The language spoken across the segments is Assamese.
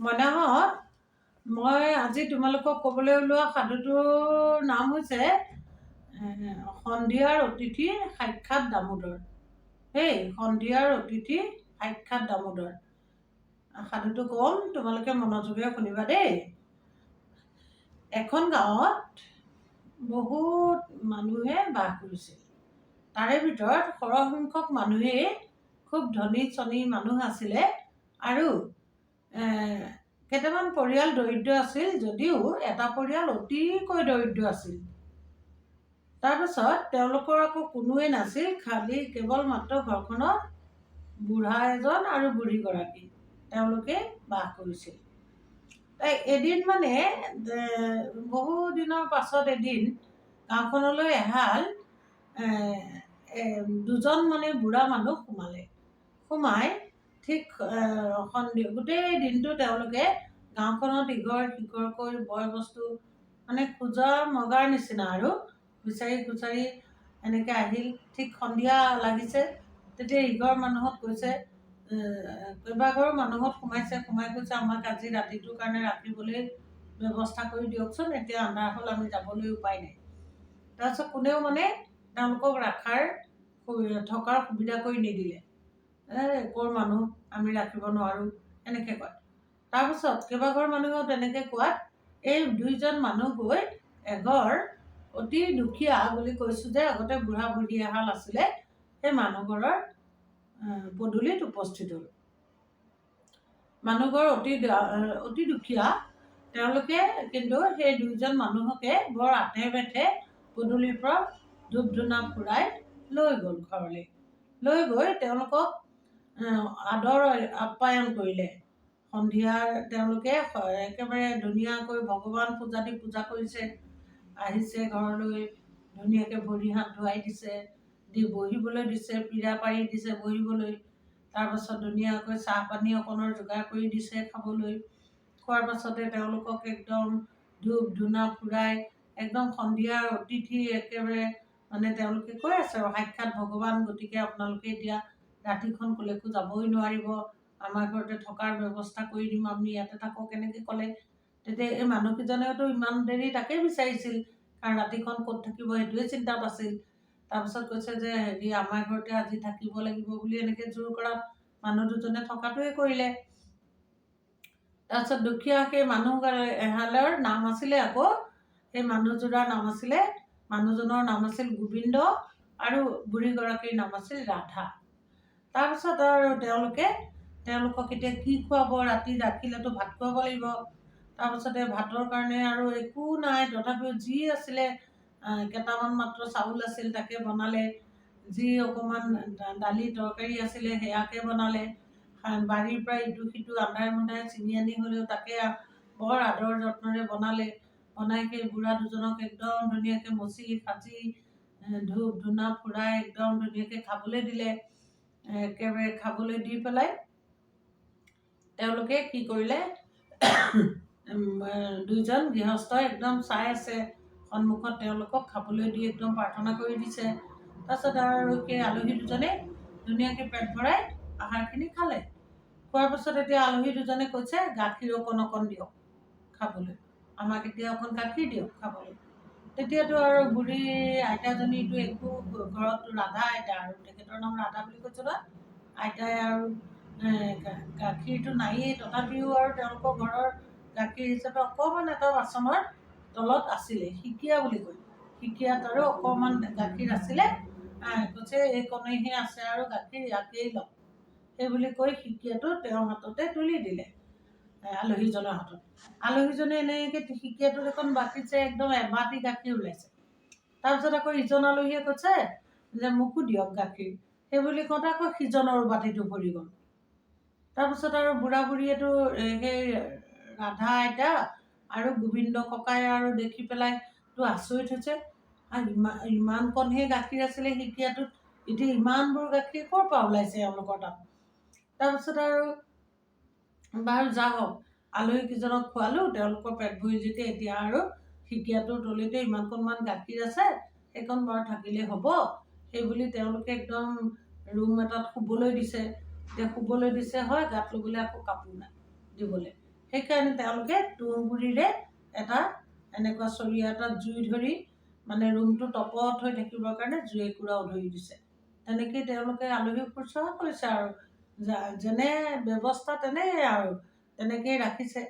মইনাহঁত, মই আজি তোমালোকক ক'বলৈ ওলোৱা সাধুটোৰ নাম হৈছে সন্ধিয়াৰ অতিথি সাক্ষাৎ দামোদৰ। সন্ধিয়াৰ অতিথি সাক্ষাৎ দামোদৰ সাধুটো ক'ম, তোমালোকে মনোযোগেৰে শুনিবা দেই। এখন গাঁৱত বহুত মানুহে বাস কৰিছিল। তাৰে ভিতৰত সৰহসংখ্যক মানুহেই খুব ধনী চনী মানুহ আছিলে আৰু কেইটামান পৰিয়াল দৰিদ্ৰ আছিল, যদিও এটা পৰিয়াল অতিকৈ দৰিদ্ৰ আছিল। তাৰপাছত তেওঁলোকৰ আকৌ কোনোৱেই নাছিল, খালি কেৱল মাত্ৰ ঘৰখনত বুঢ়া এজন আৰু বুঢ়ীগৰাকী তেওঁলোকে বাস কৰিছিল। এদিন মানে বহু দিনৰ পাছত এদিন গাঁওখনলৈ এহাল দুজন মানে বুঢ়া মানুহ সোমাই ঠিক গোটেই দিনটো তেওঁলোকে গাঁওখনত ইঘৰ সিঘৰকৈ বয় বস্তু মানে খোজা মগাৰ নিচিনা আৰু বিচাৰি খুচাৰি এনেকৈ আহিল। ঠিক সন্ধিয়া লাগিছে, তেতিয়া ইঘৰ মানুহত কৈছে, কেইবাঘৰ মানুহত সোমাই কৈছে, আমাক আজি ৰাতিটোৰ কাৰণে ৰাখিবলৈ ব্যৱস্থা কৰি দিয়কচোন, এতিয়া আন্ধাৰ হ'ল, আমি যাবলৈ উপায় নাই। তাৰপিছত কোনেও মানে তেওঁলোকক থকাৰ সুবিধা কৰি নিদিলে। ক'ৰ মানুহ, আমি ৰাখিব নোৱাৰোঁ, এনেকৈ কয়। তাৰপিছত কেইবাঘৰ মানুহেও তেনেকৈ কোৱাত এই দুইজন মানুহ গৈ এঘৰ অতি দুখীয়া বুলি কৈছোঁ যে আগতে বুঢ়া বুঢ়ী এহাল আছিলে, সেই মানুহঘৰৰ পদূলিত উপস্থিত হ'ল। মানুহঘৰ অতি দুখীয়া। তেওঁলোকে কিন্তু সেই দুইজন মানুহকে বৰ আথে বেথে পদূলিৰ পৰা ধূপ ধূনা ফুৰাই লৈ গ'ল ঘৰলৈ। লৈ গৈ তেওঁলোকক আদৰ আপ্যায়ন কৰিলে। সন্ধিয়াৰ তেওঁলোকে একেবাৰে ধুনীয়াকৈ ভগৱান পূজা কৰিছে, আহিছে ঘৰলৈ, ধুনীয়াকৈ ভৰি হাত ধুৱাই দিছে, বহিবলৈ দিছে, পীৰা পাৰি দিছে বহিবলৈ। তাৰপাছত ধুনীয়াকৈ চাহ পানী অকণৰ যোগাৰ কৰি দিছে খাবলৈ। খোৱাৰ পাছতে তেওঁলোকক একদম ধূপ ধূনা ফুৰাই একদম সন্ধিয়াৰ অতিথি একেবাৰে মানে তেওঁলোকে কৈ আছে আৰু সাক্ষাৎ ভগৱান, গতিকে আপোনালোকে এতিয়া ৰাতিখন ক'লৈকো যাবই নোৱাৰিব, আমাৰ ঘৰতে থকাৰ ব্যৱস্থা কৰি দিম, আপুনি ইয়াতে থাকক, এনেকৈ ক'লে। তেতিয়া এই মানুহকেইজনেওতো ইমান দেৰি তাকেই বিচাৰিছিল, কাৰণ ৰাতিখন ক'ত থাকিব সেইটোৱে চিন্তাত আছিল। তাৰপিছত কৈছে যে আমাৰ ঘৰতে আজি থাকিব লাগিব বুলি এনেকৈ জোৰ কৰাত মানুহ দুজনে থকাটোৱে কৰিলে। তাৰপিছত দুখীয়া সেই মানুহ এহালৰ নাম আছিলে, আকৌ সেই মানুহজনৰ নাম আছিল গোবিন্দ আৰু বুঢ়ীগৰাকীৰ নাম আছিল ৰাধা। তাৰপিছত আৰু তেওঁলোকক এতিয়া কি খুৱাব, ৰাতি ৰাখিলেতো ভাত খুৱাব লাগিব। তাৰপিছতে ভাতৰ কাৰণে আৰু একো নাই, তথাপিও যি আছিলে কেইটামান মাত্ৰ চাউল আছিল তাকে বনালে, যি অকণমান দালি তৰকাৰী আছিলে সেয়াকে বনালে। বাৰীৰ পৰা ইটো সিটো আন্ধাৰে মুন্ধাৰে ছিঙি আনি হ'লেও তাকে বৰ আদৰ যত্নৰে বনাই সেই বুঢ়া দুজনক একদম ধুনীয়াকৈ মচি সাজি ধূপ ধূনা ফুৰাই একদম ধুনীয়াকৈ খাবলৈ দিলে। একেবাৰে খাবলৈ দি পেলাই তেওঁলোকে কি কৰিলে, দুইজন গৃহস্থই একদম চাই আছে সন্মুখত, তেওঁলোকক খাবলৈ দি একদম প্ৰাৰ্থনা কৰি দিছে। তাৰপিছত আৰু সেই আলহী দুজনে ধুনীয়াকৈ পেট ভৰাই আহাৰখিনি খালে। খোৱাৰ পাছত এতিয়া আলহী দুজনে কৈছে, গাখীৰ অকণ দিয়ক খাবলৈ, আমাক এতিয়া অকণ গাখীৰ দিয়ক খাবলৈ। তেতিয়াতো আৰু বুঢ়ী আইতাজনীটো একো ঘৰত ৰাধা আইতা, আৰু তেখেতৰ নাম ৰাধা বুলি কৈছোঁ ন, আইতাই আৰু গাখীৰটো নায়েই, তথাপিও আৰু তেওঁলোকৰ ঘৰৰ গাখীৰ হিচাপে অকণমান এটা বাচনৰ তলত আছিলে, সিকিয়া বুলি কয়, সিকিয়াত আৰু অকণমান গাখীৰ আছিলে। কৈছে এইকণেহে আছে আৰু গাখীৰ, ইয়াকেই লওক, সেই বুলি কৈ সিকিয়াটো তেওঁৰ হাততে তুলি দিলে আলহীজনৰ হাতত। আলহীজনে এনেকৈ সিকিয়াটোত এখন বাকিছে, একদম এবাটি গাখীৰ ওলাইছে। তাৰপিছত আকৌ ইজন আলহীয়ে কৈছে যে মোকো দিয়ক গাখীৰ, সেই বুলি কওঁতে আকৌ সিজনৰ বাতিটো ভৰি গ'ল। তাৰপিছত আৰু বুঢ়া বুঢ়ীয়েতো সেই ৰাধা আইতা আৰু গোবিন্দ ককাই আৰু দেখি পেলাইতো আচৰিত হৈছে, ইমানকণহে গাখীৰ আছিলে সিকিয়াটোত, এতিয়া ইমানবোৰ গাখীৰ ক'ৰ পৰা ওলাইছে এওঁলোকৰ তাত। তাৰপিছত আৰু বাৰু যা হওক, আলহীকেইজনক খোৱালোঁ, তেওঁলোকৰ পেট ভৰি যেতিয়া, এতিয়া আৰু সিকিয়াটোৰ তলিতে ইমানকণমান গাখীৰ আছে, সেইকণ বাৰু থাকিলেই হ'ব, সেই বুলি তেওঁলোকে একদম ৰুম এটাত শুবলৈ দিছে। এতিয়া শুবলৈ দিছে হয়, গাত ল'বলৈ আকৌ কাপোৰ নাই দিবলৈ, সেইকাৰণে তেওঁলোকে তুঁহগুৰিৰে এটা এনেকুৱা চৰিয়া এটাত জুই ধৰি মানে ৰুমটো তপত হৈ থাকিবৰ কাৰণে জুই একুৰাও ধৰি দিছে। তেনেকেই তেওঁলোকে আলহীক শুশ্ৰূষা কৰিছে আৰু যেনে ব্যৱস্থা তেনেই আৰু তেনেকেই ৰাখিছে।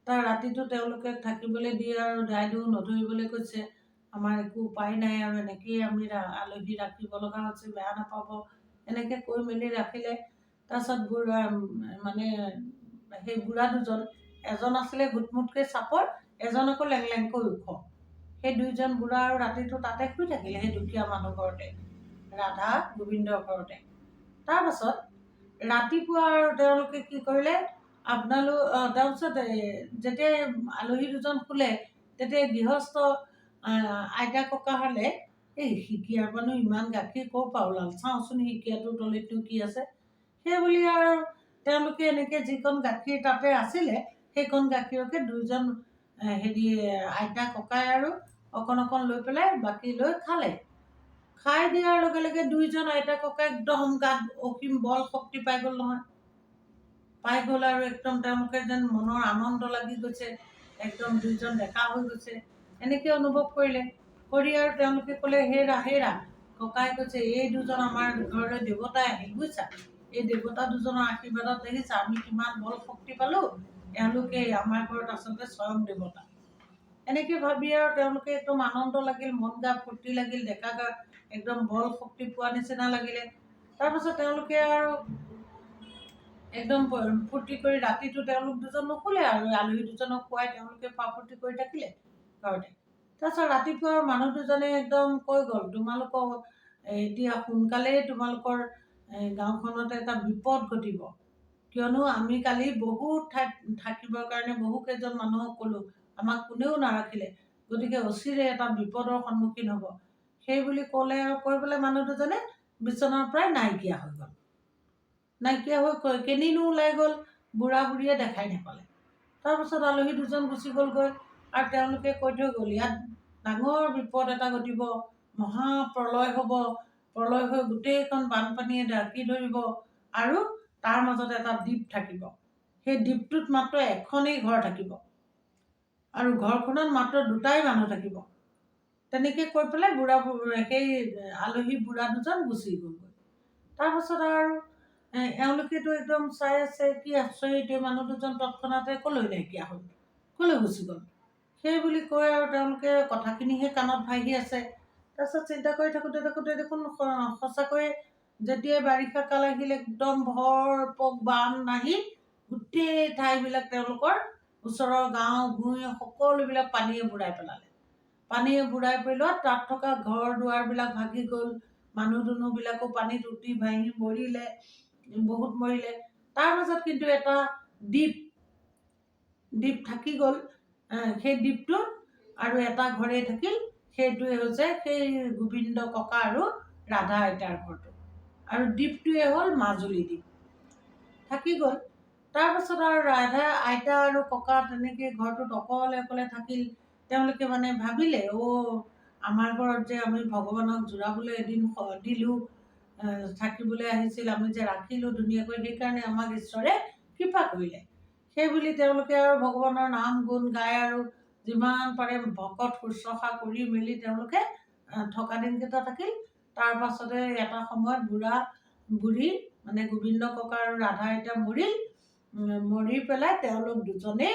তাৰ ৰাতিটো তেওঁলোকে থাকিবলৈ দিয়ে আৰু দাই দিও নধৰিবলৈ কৈছে। আমাৰ একো উপায় নাই আৰু এনেকেই আমি আলহী ৰাখিব লগা হৈছে, বেয়া নাপাব, এনেকে কৈ মেলি ৰাখিলে। তাৰপিছত মানে সেই বুঢ়া দুজন, এজন আছিলে ঘুটমুটকৈ চাপৰ, এজন আকৌ লেংলেংকৈ ওখ। সেই দুইজন বুঢ়া আৰু ৰাতিটো তাতে শুই থাকিলে, সেই দুখীয়া মানুহ ঘৰতে, ৰাধা গোবিন্দৰ ঘৰতে। তাৰপাছত ৰাতিপুৱা আৰু তেওঁলোকে কি কৰিলে, তাৰপিছত যেতিয়া আলহী দুজন শুলে, তেতিয়া গৃহস্থ আইতা ককাহালে এই সিকিয়াৰ পৰানো ইমান গাখীৰ ক'ৰ পৰা ওলাল, চাওঁচোন সিকিয়াটোৰ তলিতনো কি আছে। সেই বুলি আৰু তেওঁলোকে এনেকে যিকণ গাখীৰ তাতে আছিলে, সেইকণ গাখীৰকে দুইজন আইতা ককাই আৰু অকণ অকণ লৈ পেলাই বাকী লৈ খালে। খাই দিয়াৰ লগে লগে দুইজন আইতা ককাই একদম গাত অসীম বল শক্তি পাই গ'ল নহয়। পাই গ'ল আৰু একদম তেওঁলোকে যেন মনৰ আনন্দ লাগি গৈছে, একদম দুইজন ডেকা হৈ গৈছে, এনেকে অনুভৱ কৰিলে। কৰি আৰু তেওঁলোকে ক'লে, হেৰা হেৰা, ককাই কৈছে এই দুজন আমাৰ ঘৰলৈ দেৱতাই আহিল বুজিছা। এই দেৱতা দুজনৰ আশীৰ্বাদত দেখিছা আমি কিমান বল শক্তি পালো, এওঁলোকে আমাৰ ঘৰত আচলতে স্বয়ং দেৱতা। এনেকে ভাবি আৰু তেওঁলোকে একদম আনন্দ লাগিল, মন গা ফূৰ্তি লাগিল, ডেকা গা একদম বল শক্তি পোৱা নিচিনা লাগিলে। তাৰপাছত তেওঁলোকে আৰু একদম ফূৰ্তি কৰি ৰাতিটো তেওঁলোক দুজন নুশুলে আৰু আলহী দুজনক খুৱাই তেওঁলোকে ফূৰ্তি কৰি থাকিলে ঘৰতে। তাৰপিছত ৰাতিপুৱা মানুহ দুজনে একদম কৈ গ'ল, তোমালোকক এতিয়া সোনকালেই তোমালোকৰ গাঁওখনত এটা বিপদ ঘটিব। কিয়নো আমি কালি বহুত ঠাইত থাকিবৰ কাৰণে বহু কেইজন মানুহক ক'লো, আমাক কোনেও নাৰাখিলে, গতিকে অচিৰে এটা বিপদৰ সন্মুখীন হ'ব। সেই বুলি ক'লে আৰু কৈ পেলাই মানুহ দুজনে বিচনাৰ পৰাই নাইকিয়া হৈ গ'ল। নাইকিয়া হৈ কেনিনো ওলাই গ'ল, বুঢ়া বুঢ়ীয়ে দেখাই নাপালে। তাৰপাছত আলহী দুজন গুচি গ'লগৈ আৰু তেওঁলোকে কৈ থৈ গ'ল, ইয়াত ডাঙৰ বিপদ এটা ঘটিব, মহা প্ৰলয় হ'ব, প্ৰলয় হৈ গোটেইখন বানপানীয়ে ঢাকি ধৰিব আৰু তাৰ মাজত এটা দ্বীপ থাকিব। সেই দ্বীপটোত মাত্ৰ এখনেই ঘৰ থাকিব আৰু ঘৰখনত মাত্ৰ দুটাই মানুহ থাকিব। তেনেকে কৈ পেলাই সেই আলহী বুঢ়া দুজন গুচি গ'লগৈ। তাৰপাছত আৰু এওঁলোকেতো একদম চাই আছে, কি আচৰিত, এই মানুহ দুজন তৎক্ষণাতে ক'লৈ নাইকিয়া হ'ল, ক'লৈ গুচি গ'ল। সেই বুলি কৈ আৰু তেওঁলোকে কথাখিনিহে কাণত ভাহি আছে। তাৰপিছত চিন্তা কৰি থাকোঁতে থাকোঁতে দেখোন সঁচাকৈয়ে যেতিয়াই বাৰিষা কাল আহিল, একদম ভৰপক বান আহি গোটেই ঠাইবিলাক তেওঁলোকৰ ওচৰৰ গাঁও ভূঞি সকলোবিলাক পানীয়ে বুৰাই পেলালে। পানীয়ে বুৰাই পেলোৱাত তাত থকা ঘৰ দুৱাৰবিলাক ভাগি গ'ল, মানুহ দুনুহবিলাকো পানীত উটি ভাঁহি মৰিলে, বহুত মৰিলে। তাৰ মাজত কিন্তু এটা দ্বীপ থাকি গ'ল। সেই দ্বীপটোত আৰু এটা ঘৰেই থাকিল, সেইটোৱে হৈছে সেই গোবিন্দ ককা আৰু ৰাধা আইতাৰ ঘৰটো। আৰু দ্বীপটোৱে হ'ল মাজুলী দ্বীপ। থাকি গ'ল। তাৰপাছত আৰু ৰাধা আইতা আৰু ককা তেনেকে ঘৰটোত অকলে অকলে থাকিল। তেওঁলোকে মানে ভাবিলে, আমাৰ ঘৰত যে আমি ভগৱানক জোৰাবলৈ এদিন দিলোঁ, থাকিবলৈ আহিছিল, আমি যে ৰাখিলোঁ ধুনীয়াকৈ, সেইকাৰণে আমাক ঈশ্বৰে কৃপা কৰিলে। সেই বুলি তেওঁলোকে আৰু ভগৱানৰ নাম গুণ গাই আৰু যিমান পাৰে ভকত শুশ্ৰূষা কৰি মেলি তেওঁলোকে থকা দিনকেইটা থাকিল। তাৰ পাছতে এটা সময়ত বুঢ়ী মানে গোবিন্দ ককা আৰু ৰাধা আইতা মৰিল। মৰি পেলাই তেওঁলোক দুজনেই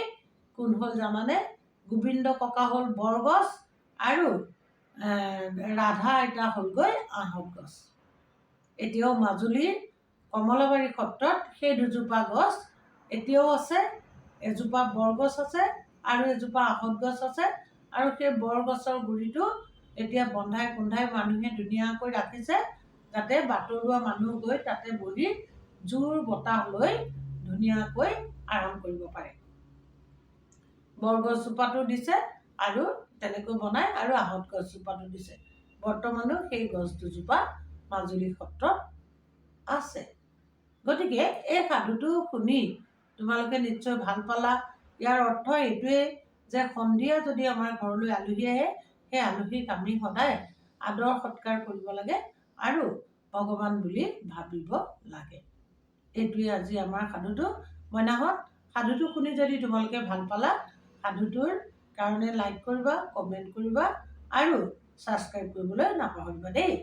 কোন হ'ল জানানে? গোবিন্দ ককা হ'ল বৰগছ আৰু ৰাধা আইতা হ'লগৈ আঁহত গছ। এতিয়াও মাজুলীৰ কমলাবাৰী সত্ৰত সেই দুজোপা গছ এতিয়াও আছে। এজোপা বৰগছ আছে আৰু এজোপা আঁহত গছ আছে, আৰু সেই বৰগছৰ গুৰিটো এতিয়া বন্ধাই কুন্ধাই মানুহে ধুনীয়াকৈ ৰাখিছে, যাতে বাটৰুৱা মানুহ গৈ তাতে বহি জোৰ বতাহ লৈ ধুনীয়াকৈ আৰাম কৰিব পাৰে। বৰগছজোপাটো দিছে আৰু তেনেকৈ বনাই, আৰু আঁহত গছজোপাটো দিছে। বৰ্তমানো সেই গছ দুজোপা মাজুলী সত্ৰত আছে। গতিকে এই সাধুটো শুনি তোমালোকে নিশ্চয় ভাল পালা। ইয়াৰ অৰ্থ এইটোৱেই যে সন্ধিয়া যদি আমাৰ ঘৰলৈ আলহী আহে, সেই আলহীক আমি সদায় আদৰ সৎকাৰ কৰিব লাগে আৰু ভগৱান বুলি ভাবিব লাগে। এইটোৱে আজি আমাৰ সাধুটো। মইনাহঁত সাধুটো শুনি যদি তোমালোকে ভাল পালা, সাধুটোৰ কাৰণে লাইক কৰিবা, কমেণ্ট কৰিবা আৰু ছাবস্ক্ৰাইব কৰিবলৈ নাপাহৰিবা দেই।